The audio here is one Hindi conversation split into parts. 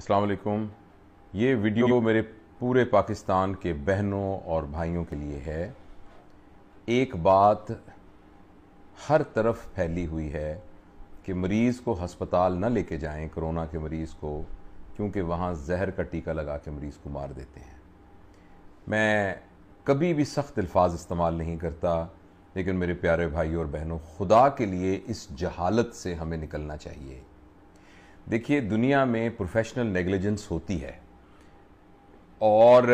अस्सलाम वालेकुम। ये वीडियो मेरे पूरे पाकिस्तान के बहनों और भाइयों के लिए है। एक बात हर तरफ फैली हुई है कि मरीज़ को हस्पताल न लेके जाएं, कोरोना के मरीज़ को, क्योंकि वहाँ जहर का टीका लगा के मरीज़ को मार देते हैं। मैं कभी भी सख्त अल्फाज इस्तेमाल नहीं करता, लेकिन मेरे प्यारे भाइयों और बहनों, खुदा के लिए इस जहालत से हमें निकलना चाहिए। देखिए, दुनिया में प्रोफेशनल नेग्लिजेंस होती है और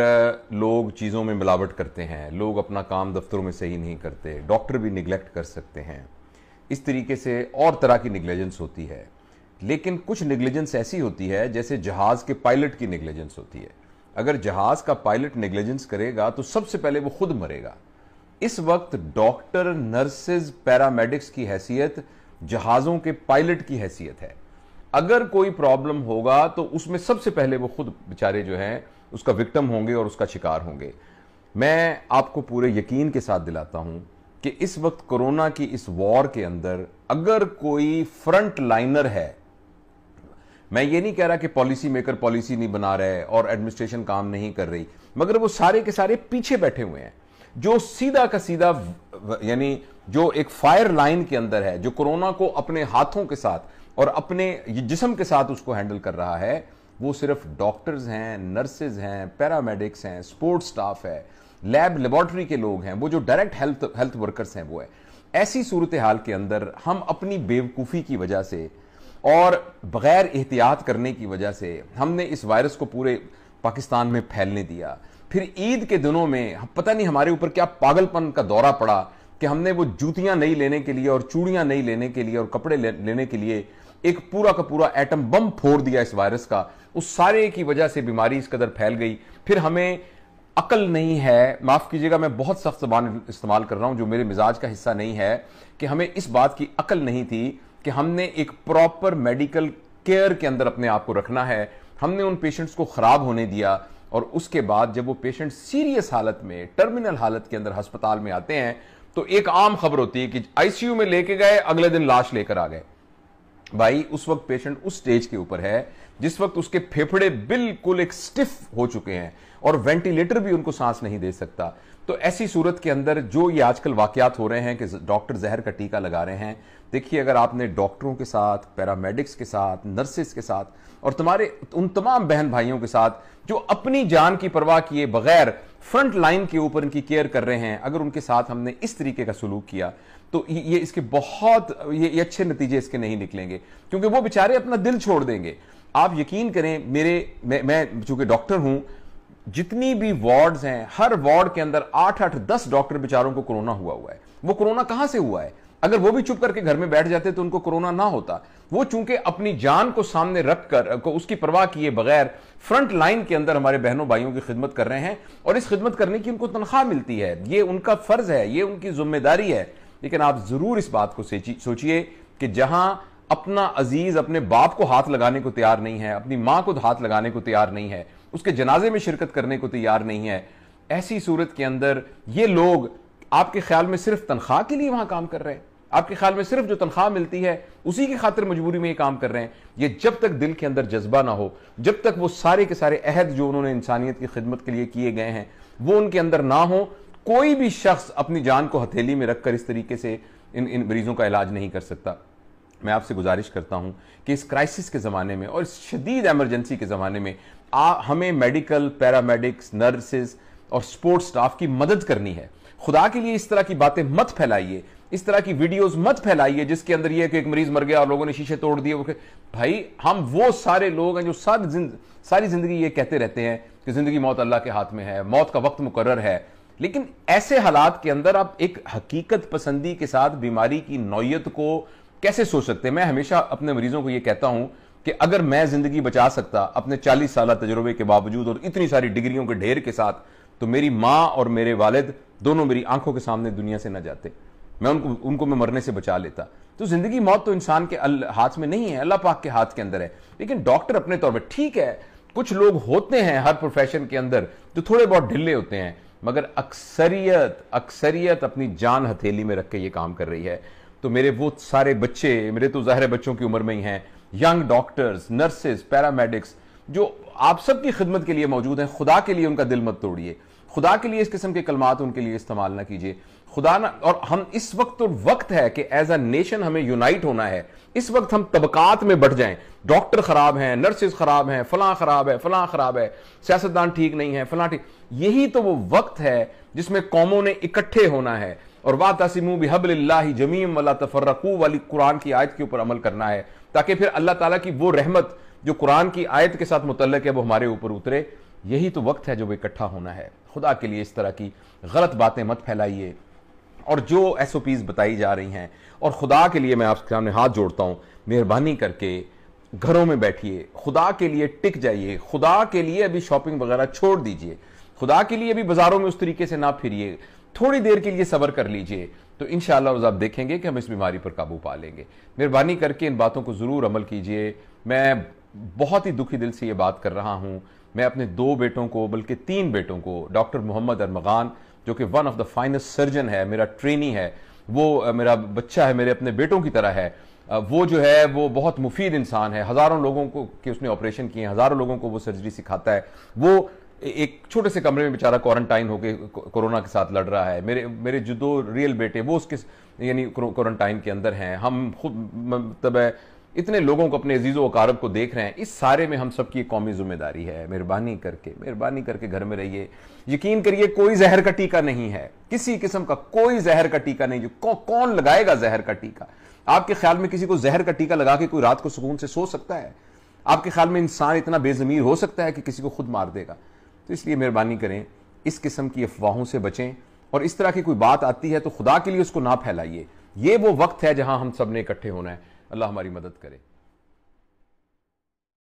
लोग चीज़ों में मिलावट करते हैं, लोग अपना काम दफ्तरों में सही नहीं करते, डॉक्टर भी निगलेक्ट कर सकते हैं, इस तरीके से और तरह की नेग्लिजेंस होती है। लेकिन कुछ नेग्लिजेंस ऐसी होती है जैसे जहाज़ के पायलट की नेग्लिजेंस होती है। अगर जहाज़ का पायलट नेग्लिजेंस करेगा तो सबसे पहले वो खुद मरेगा। इस वक्त डॉक्टर, नर्सेज, पैरामेडिक्स की हैसियत जहाज़ों के पायलट की हैसियत है। अगर कोई प्रॉब्लम होगा तो उसमें सबसे पहले वो खुद बेचारे जो हैं उसका विक्टिम होंगे और उसका शिकार होंगे। मैं आपको पूरे यकीन के साथ दिलाता हूं कि इस वक्त कोरोना की इस वॉर के अंदर अगर कोई फ्रंट लाइनर है, मैं ये नहीं कह रहा कि पॉलिसी मेकर पॉलिसी नहीं बना रहे और एडमिनिस्ट्रेशन काम नहीं कर रही, मगर वो सारे के सारे पीछे बैठे हुए हैं। जो सीधा का सीधा यानी जो एक फायर लाइन के अंदर है, जो कोरोना को अपने हाथों के साथ और अपने जिस्म के साथ उसको हैंडल कर रहा है, वो सिर्फ डॉक्टर्स हैं, नर्सेज हैं, पैरामेडिक्स हैं, सपोर्ट स्टाफ है, लैब लेबोरेटरी के लोग हैं, वो जो डायरेक्ट हेल्थ वर्कर्स हैं वो है। ऐसी सूरत हाल के अंदर हम अपनी बेवकूफ़ी की वजह से और बगैर एहतियात करने की वजह से हमने इस वायरस को पूरे पाकिस्तान में फैलने दिया। फिर ईद के दिनों में पता नहीं हमारे ऊपर क्या पागलपन का दौरा पड़ा कि हमने वो जूतियां नहीं लेने के लिए और चूड़ियां नहीं लेने के लिए और कपड़े लेने के लिए एक पूरा का पूरा एटम बम फोड़ दिया इस वायरस का। उस सारे की वजह से बीमारी इस कदर फैल गई। फिर हमें अकल नहीं है, माफ कीजिएगा मैं बहुत सख्त ज़बान इस्तेमाल कर रहा हूं जो मेरे मिजाज का हिस्सा नहीं है, कि हमें इस बात की अकल नहीं थी कि हमने एक प्रॉपर मेडिकल केयर के अंदर अपने आप को रखना है। हमने उन पेशेंट्स को खराब होने दिया और उसके बाद जब वो पेशेंट सीरियस हालत में, टर्मिनल हालत के अंदर अस्पताल में आते हैं तो एक आम खबर होती है कि आईसीयू में लेके गए, अगले दिन लाश लेकर आ गए। भाई, उस वक्त पेशेंट उस स्टेज के ऊपर है जिस वक्त उसके फेफड़े बिल्कुल एक स्टिफ हो चुके हैं और वेंटिलेटर भी उनको सांस नहीं दे सकता। तो ऐसी सूरत के अंदर जो ये आजकल वाकयात हो रहे हैं कि डॉक्टर जहर का टीका लगा रहे हैं, देखिए, अगर आपने डॉक्टरों के साथ, पैरामेडिक्स के साथ, नर्सेस के साथ और तुम्हारे उन तमाम बहन भाइयों के साथ जो अपनी जान की परवाह किए बगैर फ्रंट लाइन के ऊपर इनकी केयर कर रहे हैं, अगर उनके साथ हमने इस तरीके का सलूक किया तो ये इसके बहुत ये अच्छे नतीजे इसके नहीं निकलेंगे, क्योंकि वो बेचारे अपना दिल छोड़ देंगे। आप यकीन करें, मैं चूंकि डॉक्टर हूं, जितनी भी वार्ड्स हैं, हर वार्ड के अंदर 8-8, 10 डॉक्टर बेचारों को कोरोना हुआ है। वो कोरोना कहां से हुआ है? अगर वो भी चुप करके घर में बैठ जाते तो उनको कोरोना ना होता। वो चूंकि अपनी जान को सामने रखकर उसकी परवाह किए बगैर फ्रंट लाइन के अंदर हमारे बहनों भाइयों की खिदमत कर रहे हैं और इस खिदमत करने की उनको तनख्वाह मिलती है। ये उनका फर्ज है, ये उनकी जिम्मेदारी है। लेकिन आप जरूर इस बात को सोचिए कि जहां अपना अजीज अपने बाप को हाथ लगाने को तैयार नहीं है, अपनी मां को हाथ लगाने को तैयार नहीं है, उसके जनाजे में शिरकत करने को तैयार नहीं है, ऐसी सूरत के अंदर ये लोग आपके ख्याल में सिर्फ तनख्वाह के लिए वहां काम कर रहे हैं? आपके ख्याल में सिर्फ जो तनख्वाह मिलती है उसी की खातिर मजबूरी में ये काम कर रहे हैं? ये जब तक दिल के अंदर जज्बा ना हो, जब तक वो सारे के सारे अहद जो उन्होंने इंसानियत की खिदमत के लिए किए गए हैं वो उनके अंदर ना हो, कोई भी शख्स अपनी जान को हथेली में रखकर इस तरीके से इन मरीजों का इलाज नहीं कर सकता। मैं आपसे गुजारिश करता हूं कि इस क्राइसिस के ज़माने में और इस शदीद एमरजेंसी के ज़माने में हमें मेडिकल, पैरामेडिक्स, नर्सेज और सपोर्ट स्टाफ की मदद करनी है। खुदा के लिए इस तरह की बातें मत फैलाइए, इस तरह की वीडियोस मत फैलाइए जिसके अंदर यह कि एक मरीज मर गया और लोगों ने शीशे तोड़ दिए। भाई, हम वो सारे लोग हैं जो सारी जिंदगी ये कहते रहते हैं कि जिंदगी मौत अल्लाह के हाथ में है, मौत का वक्त मुकर्रर है। लेकिन ऐसे हालात के अंदर आप एक हकीकत पसंदी के साथ बीमारी की नौयत को कैसे सोच सकते हैं? मैं हमेशा अपने मरीजों को यह कहता हूं कि अगर मैं जिंदगी बचा सकता अपने 40 साल तजुर्बे के बावजूद और इतनी सारी डिग्रियों के ढेर के साथ, तो मेरी मां और मेरे वालिद दोनों मेरी आंखों के सामने दुनिया से न जाते। मैं उनको मैं मरने से बचा लेता। तो जिंदगी मौत तो इंसान के हाथ में नहीं है, अल्लाह पाक के हाथ के अंदर है। लेकिन डॉक्टर अपने तौर पर, ठीक है, कुछ लोग होते हैं हर प्रोफेशन के अंदर जो थोड़े बहुत ढिल्ले होते हैं, मगर अक्सरियत अपनी जान हथेली में रख के ये काम कर रही है। तो मेरे वो सारे बच्चे, मेरे तो ज़ाहिर बच्चों की उम्र में ही हैं, यंग डॉक्टर्स, नर्सेज, पैरामेडिक्स, जो आप सबकी खिदमत के लिए मौजूद हैं, खुदा के लिए उनका दिल मत तोड़िए, खुदा के लिए इस किस्म के कलमात उनके लिए इस्तेमाल ना कीजिए। खुदा ना, और हम इस वक्त तो वक्त है कि एज अ नेशन हमें यूनाइट होना है। इस वक्त हम तबकात में बढ़ जाएं, डॉक्टर खराब हैं, नर्सेज खराब हैं, फलां खराब है, फलां खराब है, सियासतदान ठीक नहीं है, फलां ठीक, यही तो वो वक्त है जिसमें कौमों ने इकट्ठे होना है और वातसिमू बिहब्लिल्लाहि जमीअन वला तफर्रकू वाली कुरान की आयत के ऊपर अमल करना है, ताकि फिर अल्लाह ताला की वो रहमत जो कुरान की आयत के साथ मुतल्लक है वो हमारे ऊपर उतरे। यही तो वक्त है जो इकट्ठा होना है। खुदा के लिए इस तरह की गलत बातें मत फैलाइए, और जो एसओपीज बताई जा रही हैं, और खुदा के लिए मैं आपके सामने हाथ जोड़ता हूं, मेहरबानी करके घरों में बैठिए, खुदा के लिए टिक जाइए, खुदा के लिए अभी शॉपिंग वगैरह छोड़ दीजिए, खुदा के लिए अभी बाजारों में उस तरीके से ना फिरिए, थोड़ी देर के लिए सब्र कर लीजिए, तो इंशाअल्लाह आप देखेंगे कि हम इस बीमारी पर काबू पा लेंगे। मेहरबानी करके इन बातों को जरूर अमल कीजिए। मैं बहुत ही दुखी दिल से ये बात कर रहा हूं। मैं अपने 2 बेटों को, बल्कि 3 बेटों को, डॉक्टर मोहम्मद अरमगान जो कि one of the finest surgeon है, मेरा ट्रेनी है, वो मेरा बच्चा है, मेरे अपने बेटों की तरह है, वो जो है वो बहुत मुफीद इंसान है, हज़ारों लोगों को कि उसने ऑपरेशन किए, हज़ारों लोगों को वो सर्जरी सिखाता है। वो एक छोटे से कमरे में बेचारा क्वारंटाइन होकर कोरोना के साथ लड़ रहा है। मेरे जो 2 रियल बेटे वो उसके यानी क्वारंटाइन के अंदर हैं। हम खुद मतलब इतने लोगों को, अपने अजीज़ो वकारब को देख रहे हैं। इस सारे में हम सबकी कौमी जिम्मेदारी है। मेहरबानी करके घर में रहिए। यकीन करिए कोई जहर का टीका नहीं है, किसी किस्म का कोई जहर का टीका नहीं। जो कौन लगाएगा जहर का टीका? आपके ख्याल में किसी को जहर का टीका लगा के कोई रात को सुकून से सो सकता है? आपके ख्याल में इंसान इतना बेजमीर हो सकता है कि किसी को खुद मार देगा? तो इसलिए मेहरबानी करें, इस किस्म की अफवाहों से बचें, और इस तरह की कोई बात आती है तो खुदा के लिए उसको ना फैलाइए। ये वो वक्त है जहां हम सब ने इकट्ठे होना है। अल्लाह हमारी मदद करे।